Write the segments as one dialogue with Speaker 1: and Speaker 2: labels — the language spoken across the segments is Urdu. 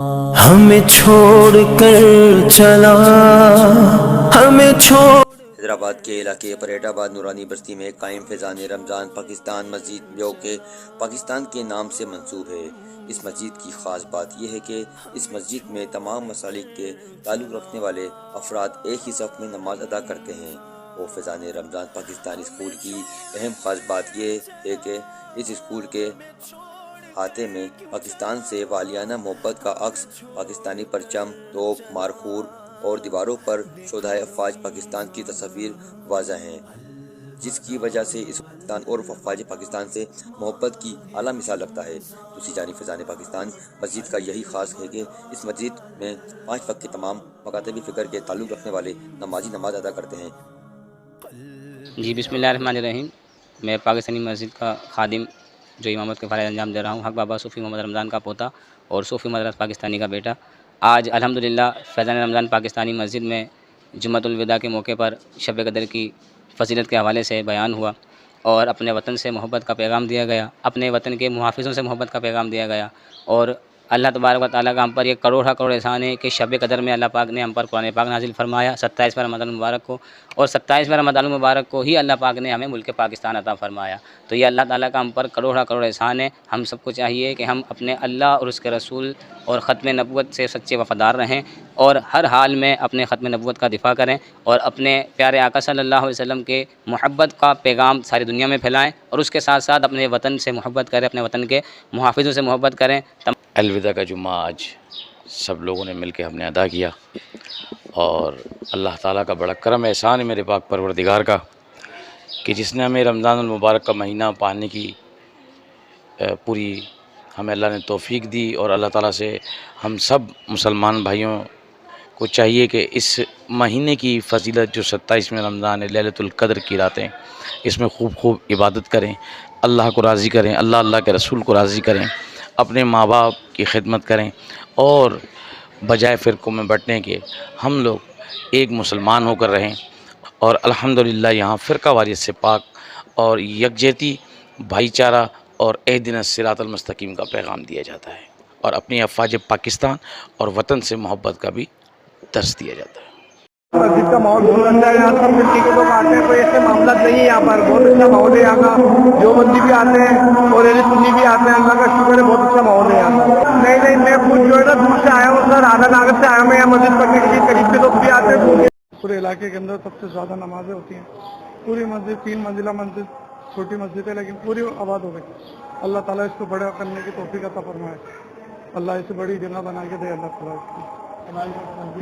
Speaker 1: ہمیں چھوڑ کر چلا، ہمیں چھوڑ۔
Speaker 2: حیدرآباد کے علاقے پریٹ آباد نورانی بستی میں قائم فیضان رمضان پاکستان مسجد جو کہ پاکستان کے نام سے منسوب ہے۔ اس مسجد کی خاص بات یہ ہے کہ اس مسجد میں تمام مسالک کے تعلق رکھنے والے افراد ایک ہی صف میں نماز ادا کرتے ہیں۔ اور فیضان رمضان پاکستانی اسکول کی اہم خاص بات یہ ہے کہ اس اسکول کے احاطے میں پاکستان سے والیانہ محبت کا عکس، پاکستانی پرچم، توپ، مارخور اور دیواروں پر شہدائے افواج پاکستان کی تصاویر واضح ہیں، جس کی وجہ سے اس پاکستان اور افواج پاکستان سے محبت کی اعلیٰ مثال رکھتا ہے۔ دوسری جانب فیضان پاکستان مسجد کا یہی خاص ہے کہ اس مسجد میں 5 وقت کے تمام مکاتب فکر کے تعلق رکھنے والے نمازی نماز ادا کرتے ہیں۔
Speaker 3: جی بسم اللہ الرحمن الرحیم۔ میں پاکستانی مسجد کا خادم جو امامت کے فرائض انجام دے رہا ہوں، حق بابا صوفی محمد رمضان کا پوتا اور صوفی مدرس پاکستانی کا بیٹا۔ آج الحمدللہ فیضان رمضان پاکستانی مسجد میں جمعۃ الوداع کے موقع پر شب قدر کی فضیلت کے حوالے سے بیان ہوا اور اپنے وطن سے محبت کا پیغام دیا گیا، اپنے وطن کے محافظوں سے محبت کا پیغام دیا گیا، اور اللہ تبارک و تعالیٰ کا ہم پر یہ کروڑ احسان ہے کہ شب قدر میں اللہ پاک نے ہم پر قرآن پاک نازل فرمایا 27 رمضان المبارک کو، اور 27 رمضان المبارک کو ہی اللہ پاک نے ہمیں ملک پاکستان عطا فرمایا۔ تو یہ اللہ تعالیٰ کا ہم پر کروڑ احسان ہے۔ ہم سب کو چاہیے کہ ہم اپنے اللہ اور اس کے رسول اور ختم نبوت سے سچے وفادار رہیں، اور ہر حال میں اپنے ختم نبوت کا دفاع کریں، اور اپنے پیارے آقا صلی اللہ علیہ وسلم کے محبت کا پیغام ساری دنیا میں پھیلائیں، اور اس کے ساتھ ساتھ اپنے وطن سے محبت کریں، اپنے وطن کے محافظوں سے محبت کریں۔
Speaker 4: الوداع کا جمعہ آج سب لوگوں نے مل کے ہم نے ادا کیا، اور اللہ تعالیٰ کا بڑا کرم احسان ہے میرے پاک پروردگار کا کہ جس نے ہمیں رمضان المبارک کا مہینہ پانے کی پوری ہمیں اللہ نے توفیق دی، اور اللہ تعالیٰ سے ہم سب مسلمان بھائیوں کو چاہیے کہ اس مہینے کی فضیلت جو 27 رمضان ہے، لیلۃ القدر کی راتیں، اس میں خوب خوب عبادت کریں، اللہ کو راضی کریں، اللہ کے رسول کو راضی کریں، اپنے ماں باپ کی خدمت کریں، اور بجائے فرقوں میں بٹنے کے ہم لوگ ایک مسلمان ہو کر رہیں۔ اور الحمدللہ یہاں فرقہ واریت سے پاک اور یکجہتی، بھائی چارہ اور اہدنا الصراط المستقیم کا پیغام دیا جاتا ہے، اور اپنی افواج پاکستان اور وطن سے محبت کا بھی درس دیا جاتا ہے۔
Speaker 5: مسجد کا ماحول بہت اچھا ہے، یہاں سب مٹی کے لوگ آتے ہیں، کوئی ایسے معاملات نہیں ہے، یہاں پر بہت اچھا ماحول ہے۔ یہاں کا جو بندی بھی آتے ہیں اور اہل سنی بھی آتے ہیں، اللہ کا شکر ہے، بہت اچھا ماحول ہے یہاں کا۔ نہیں میں خود جو ہے نا دور سے آیا ہوں سر، آدھا ناگر سے آیا ہوں یہاں مسجد پڑھنے کے لیے، قریب کے لوگ بھی آتے ہیں۔ پورے علاقے کے اندر سب سے زیادہ نمازیں ہوتی ہیں، پوری مسجد 3 منزلہ مسجد، چھوٹی مسجد ہے لیکن پوری آباد ہو گئی۔ اللہ تعالیٰ اس کو بڑا کرنے کی توفیق عطا فرمائے، اللہ اسے بڑی جگہ بنا کے دے اللہ تعالیٰ اس کی۔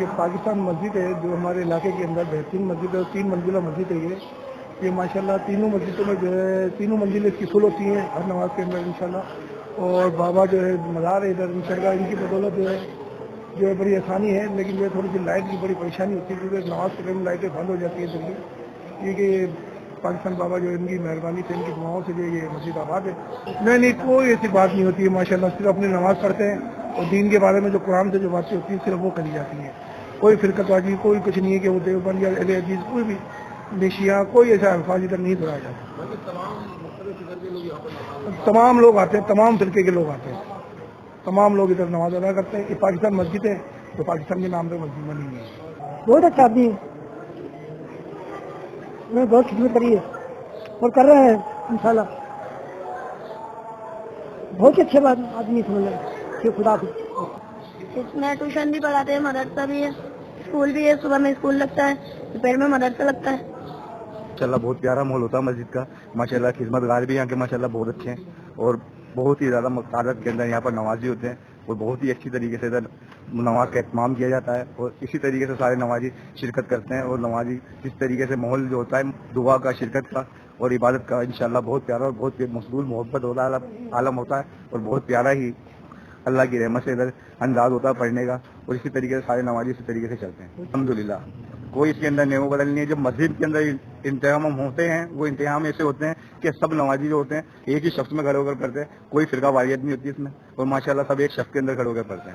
Speaker 5: یہ پاکستان مسجد ہے جو ہمارے علاقے کے اندر بہترین مسجد ہے، 3 منزلہ مسجد ہے یہ ماشاءاللہ تینوں مسجدوں میں جو ہے تینوں منزلیں اس کی فل ہوتی ہیں ہر نماز کے اندر انشاءاللہ۔ اور بابا جو ہے مزار ہے ادھر انشاءاللہ، ان کی بدولت جو ہے بڑی آسانی ہے، لیکن یہ تھوڑی سی لائٹ کی بڑی پریشانی ہوتی ہے کیونکہ نماز کے ٹائم لائٹیں بند ہو جاتی ہیں جلدی، کیونکہ پاکستان بابا جو ان کی مہربانی سے ان کی دعاؤں سے جو یہ مسجد آباد ہے۔ نہیں کوئی ایسی بات نہیں ہوتی ہے ماشاءاللہ، صرف اپنی نماز پڑھتے ہیں اور دین کے بارے میں جو قرآن سے جو باتیں ہوتی ہیں صرف وہ کری جاتی ہیں۔ کوئی فرقت واجی کوئی کچھ نہیں ہے کہ وہ دیوبند یا اہل حدیث کوئی بھی نشیاں کوئی ایسا الفاظ ادھر نہیں دہرایا جاتا۔ تمام لوگ آتے ہیں، تمام فرقے کے لوگ آتے ہیں، تمام لوگ ادھر نماز ادا کرتے ہیں۔ یہ پاکستان مسجد ہے تو پاکستان کے نام پہ مسجد بنی ہوئی ہے۔ بہت اچھا آدمی ہے، انہوں نے بہت خدمت کری ہے اور کر رہے ہیں انشاءاللہ، بہت اچھے آدمی سمجھ کہ خدا کو۔
Speaker 6: اس میں ٹیوشن بھی پڑھاتے ہیں، مدرسہ بھی ہے، اسکول بھی ہے، صبح میں اسکول لگتا ہے، دوپہر میں مدرسہ لگتا ہے۔
Speaker 5: ماشاءاللہ بہت پیارا ماحول ہوتا ہے مسجد کا، ماشاءاللہ خدمت گار بھی یہاں کے ماشاءاللہ بہت اچھے ہیں، اور بہت ہی زیادہ تعداد کے اندر یہاں پر نمازی ہوتے ہیں، اور بہت ہی اچھی طریقے سے ادھر نماز کا اہتمام کیا جاتا ہے، اور اسی طریقے سے سارے نمازی شرکت کرتے ہیں، اور نمازی اس طریقے سے ماحول جو ہوتا ہے دعا کا، شرکت کا اور عبادت کا انشاءاللہ بہت پیارا اور بہت مقبول محبت ہوتا ہے، عالم ہوتا ہے، اور بہت پیارا ہی اللہ کی رحمت سے ادھر انداز ہوتا ہے پڑھنے کا، اور اسی طریقے سے سارے نمازی اسی طریقے سے چلتے ہیں الحمدللہ۔ کوئی اس کے اندر نیمو بدل نہیں ہے۔ جب مسجد کے اندر انتظام ہوتے ہیں وہ انتظام ایسے ہوتے ہیں کہ سب نمازی جو ہوتے ہیں ایک ہی شخص میں کھڑے ہو کر پڑھتے ہیں، کوئی فرقہ واریت نہیں ہوتی اس میں، اور ماشاءاللہ سب ایک شخص کے اندر کھڑے ہو کر پڑھتے ہیں۔